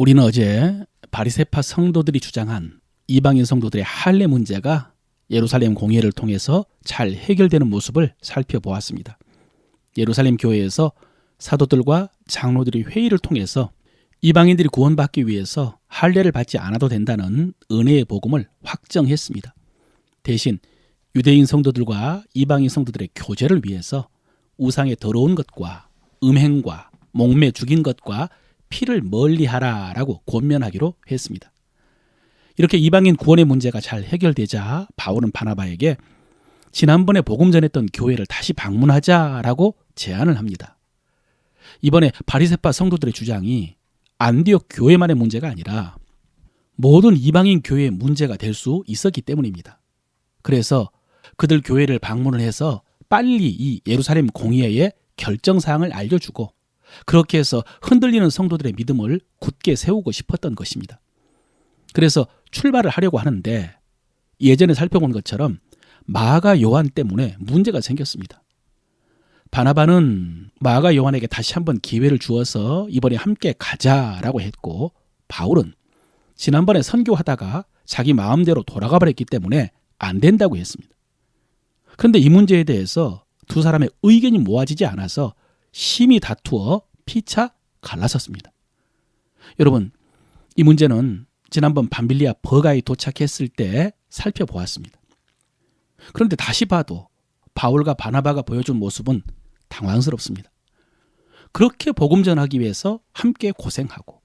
우리는 어제 바리새파 성도들이 주장한 이방인 성도들의 할례 문제가 예루살렘 공회를 통해서 잘 해결되는 모습을 살펴보았습니다. 예루살렘 교회에서 사도들과 장로들이 회의를 통해서 이방인들이 구원받기 위해서 할례를 받지 않아도 된다는 은혜의 복음을 확정했습니다. 대신 유대인 성도들과 이방인 성도들의 교제를 위해서 우상의 더러운 것과 음행과 목매 죽인 것과 피를 멀리하라라고 권면하기로 했습니다. 이렇게 이방인 구원의 문제가 잘 해결되자 바울은 바나바에게 지난번에 복음 전했던 교회를 다시 방문하자라고 제안을 합니다. 이번에 바리새파 성도들의 주장이 안디옥 교회만의 문제가 아니라 모든 이방인 교회의 문제가 될 수 있었기 때문입니다. 그래서 그들 교회를 방문을 해서 빨리 이 예루살렘 공의회의 결정사항을 알려주고 그렇게 해서 흔들리는 성도들의 믿음을 굳게 세우고 싶었던 것입니다. 그래서 출발을 하려고 하는데 예전에 살펴본 것처럼 마가 요한 때문에 문제가 생겼습니다. 바나바는 마가 요한에게 다시 한번 기회를 주어서 이번에 함께 가자라고 했고, 바울은 지난번에 선교하다가 자기 마음대로 돌아가 버렸기 때문에 안 된다고 했습니다. 그런데 이 문제에 대해서 두 사람의 의견이 모아지지 않아서 심히 다투어 피차 갈라섰습니다. 여러분, 이 문제는 지난번 밤빌리아 버가에 도착했을 때 살펴보았습니다. 그런데 다시 봐도 바울과 바나바가 보여준 모습은 당황스럽습니다. 그렇게 복음 전하기 위해서 함께 고생하고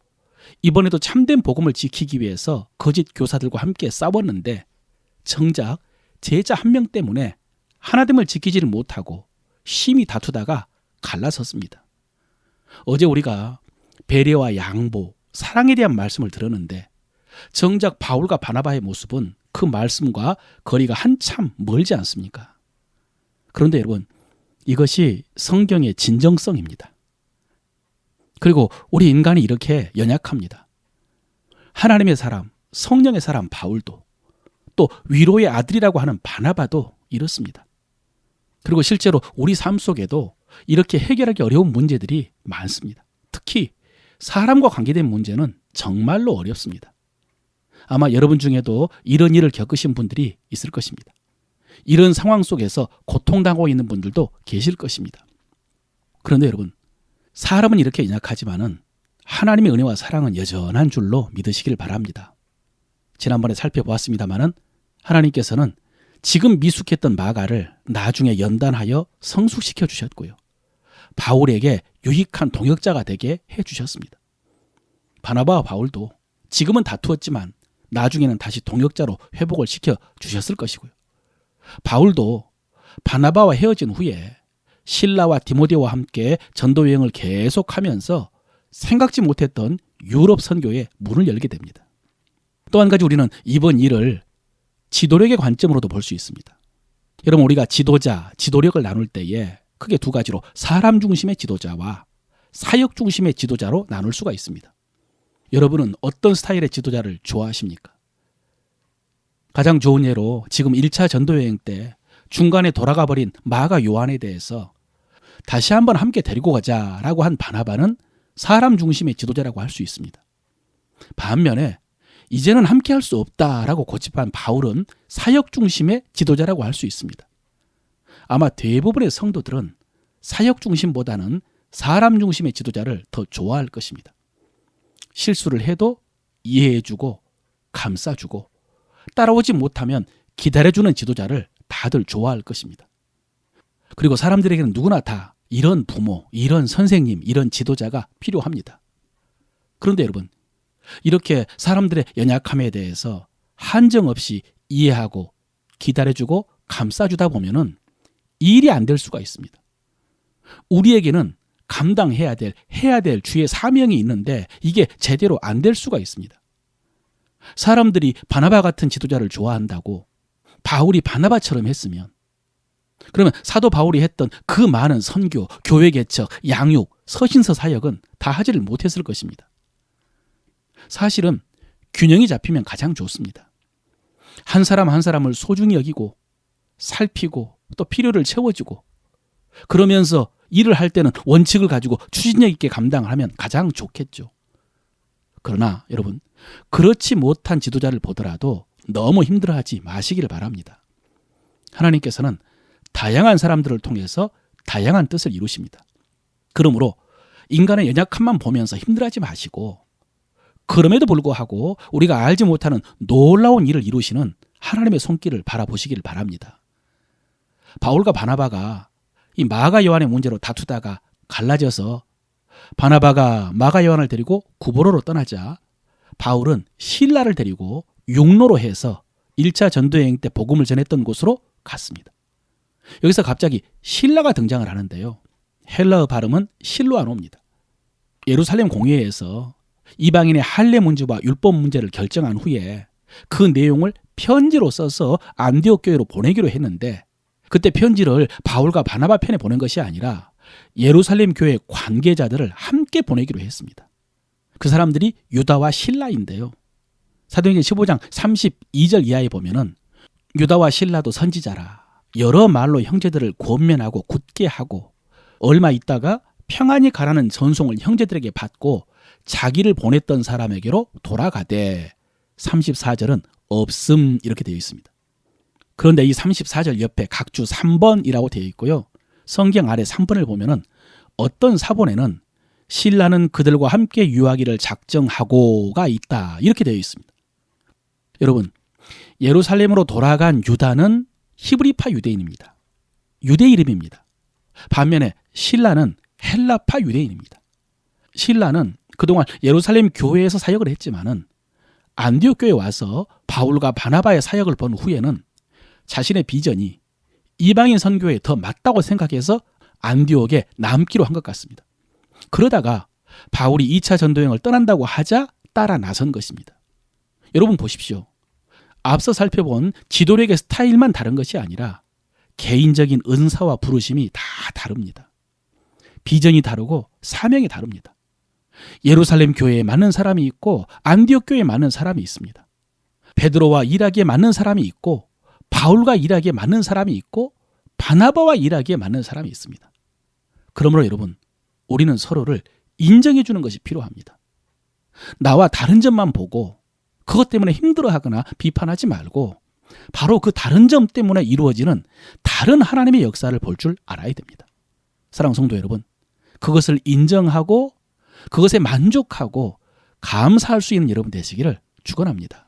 이번에도 참된 복음을 지키기 위해서 거짓 교사들과 함께 싸웠는데 정작 제자 한 명 때문에 하나됨을 지키지를 못하고 심히 다투다가 갈라섰습니다. 어제 우리가 배려와 양보, 사랑에 대한 말씀을 들었는데 정작 바울과 바나바의 모습은 그 말씀과 거리가 한참 멀지 않습니까? 그런데 여러분, 이것이 성경의 진정성입니다. 그리고 우리 인간이 이렇게 연약합니다. 하나님의 사람, 성령의 사람 바울도 또 위로의 아들이라고 하는 바나바도 이렇습니다. 그리고 실제로 우리 삶 속에도 이렇게 해결하기 어려운 문제들이 많습니다. 특히 사람과 관계된 문제는 정말로 어렵습니다. 아마 여러분 중에도 이런 일을 겪으신 분들이 있을 것입니다. 이런 상황 속에서 고통당하고 있는 분들도 계실 것입니다. 그런데 여러분, 사람은 이렇게 연약하지만은 하나님의 은혜와 사랑은 여전한 줄로 믿으시길 바랍니다. 지난번에 살펴보았습니다마는 하나님께서는 지금 미숙했던 마가를 나중에 연단하여 성숙시켜 주셨고요. 바울에게 유익한 동역자가 되게 해 주셨습니다. 바나바와 바울도 지금은 다투었지만 나중에는 다시 동역자로 회복을 시켜 주셨을 것이고요. 바울도 바나바와 헤어진 후에 실라와 디모데와 함께 전도 여행을 계속하면서 생각지 못했던 유럽 선교의 문을 열게 됩니다. 또 한 가지 우리는 이번 일을 지도력의 관점으로도 볼 수 있습니다. 여러분, 우리가 지도자, 지도력을 나눌 때에 크게 두 가지로 사람 중심의 지도자와 사역 중심의 지도자로 나눌 수가 있습니다. 여러분은 어떤 스타일의 지도자를 좋아하십니까? 가장 좋은 예로 지금 1차 전도여행 때 중간에 돌아가 버린 마가 요한에 대해서 다시 한번 함께 데리고 가자라고 한 바나바는 사람 중심의 지도자라고 할 수 있습니다. 반면에 이제는 함께 할 수 없다라고 고집한 바울은 사역 중심의 지도자라고 할 수 있습니다. 아마 대부분의 성도들은 사역 중심보다는 사람 중심의 지도자를 더 좋아할 것입니다. 실수를 해도 이해해주고 감싸주고 따라오지 못하면 기다려주는 지도자를 다들 좋아할 것입니다. 그리고 사람들에게는 누구나 다 이런 부모, 이런 선생님, 이런 지도자가 필요합니다. 그런데 여러분, 이렇게 사람들의 연약함에 대해서 한정없이 이해하고 기다려주고 감싸주다 보면은 일이 안 될 수가 있습니다. 우리에게는 감당해야 될, 해야 될 주의 사명이 있는데 이게 제대로 안 될 수가 있습니다. 사람들이 바나바 같은 지도자를 좋아한다고 바울이 바나바처럼 했으면 그러면 사도 바울이 했던 그 많은 선교, 교회 개척, 양육, 서신서 사역은 다 하지를 못했을 것입니다. 사실은 균형이 잡히면 가장 좋습니다. 한 사람 한 사람을 소중히 여기고 살피고 또 필요를 채워주고 그러면서 일을 할 때는 원칙을 가지고 추진력 있게 감당을 하면 가장 좋겠죠. 그러나 여러분, 그렇지 못한 지도자를 보더라도 너무 힘들어하지 마시기를 바랍니다. 하나님께서는 다양한 사람들을 통해서 다양한 뜻을 이루십니다. 그러므로 인간의 연약함만 보면서 힘들어하지 마시고, 그럼에도 불구하고 우리가 알지 못하는 놀라운 일을 이루시는 하나님의 손길을 바라보시기를 바랍니다. 바울과 바나바가 이 마가 요한의 문제로 다투다가 갈라져서 바나바가 마가 요한을 데리고 구보로로 떠나자 바울은 실라를 데리고 육로로 해서 1차 전도여행 때 복음을 전했던 곳으로 갔습니다. 여기서 갑자기 실라가 등장을 하는데요. 헬라어 발음은 실로아노입니다. 예루살렘 공회에서 이방인의 할례 문제와 율법 문제를 결정한 후에 그 내용을 편지로 써서 안디옥 교회로 보내기로 했는데, 그때 편지를 바울과 바나바 편에 보낸 것이 아니라 예루살렘 교회 관계자들을 함께 보내기로 했습니다. 그 사람들이 유다와 실라인데요. 사도행전 15장 32절 이하에 보면은 유다와 실라도 선지자라 여러 말로 형제들을 권면하고 굳게 하고 얼마 있다가 평안히 가라는 전송을 형제들에게 받고 자기를 보냈던 사람에게로 돌아가되 34절은 없음 이렇게 되어 있습니다. 그런데 이 34절 옆에 각주 3번이라고 되어 있고요. 성경 아래 3번을 보면은 어떤 사본에는 신라는 그들과 함께 유하기를 작정하고가 있다 이렇게 되어 있습니다. 여러분, 예루살렘으로 돌아간 유다는 히브리파 유대인입니다. 유대 이름입니다. 반면에 신라는 헬라파 유대인입니다. 신라는 그동안 예루살렘 교회에서 사역을 했지만은 안디옥 교회에 와서 바울과 바나바의 사역을 본 후에는 자신의 비전이 이방인 선교에 더 맞다고 생각해서 안디옥에 남기로 한 것 같습니다. 그러다가 바울이 2차 전도여행을 떠난다고 하자 따라 나선 것입니다. 여러분 보십시오. 앞서 살펴본 지도력의 스타일만 다른 것이 아니라 개인적인 은사와 부르심이 다 다릅니다. 비전이 다르고 사명이 다릅니다. 예루살렘 교회에 맞는 사람이 있고 안디옥 교회에 맞는 사람이 있습니다. 베드로와 일하기에 맞는 사람이 있고 바울과 일하기에 맞는 사람이 있고 바나바와 일하기에 맞는 사람이 있습니다. 그러므로 여러분, 우리는 서로를 인정해 주는 것이 필요합니다. 나와 다른 점만 보고 그것 때문에 힘들어하거나 비판하지 말고 바로 그 다른 점 때문에 이루어지는 다른 하나님의 역사를 볼 줄 알아야 됩니다. 사랑하는 성도 여러분, 그것을 인정하고 그것에 만족하고 감사할 수 있는 여러분 되시기를 축원합니다.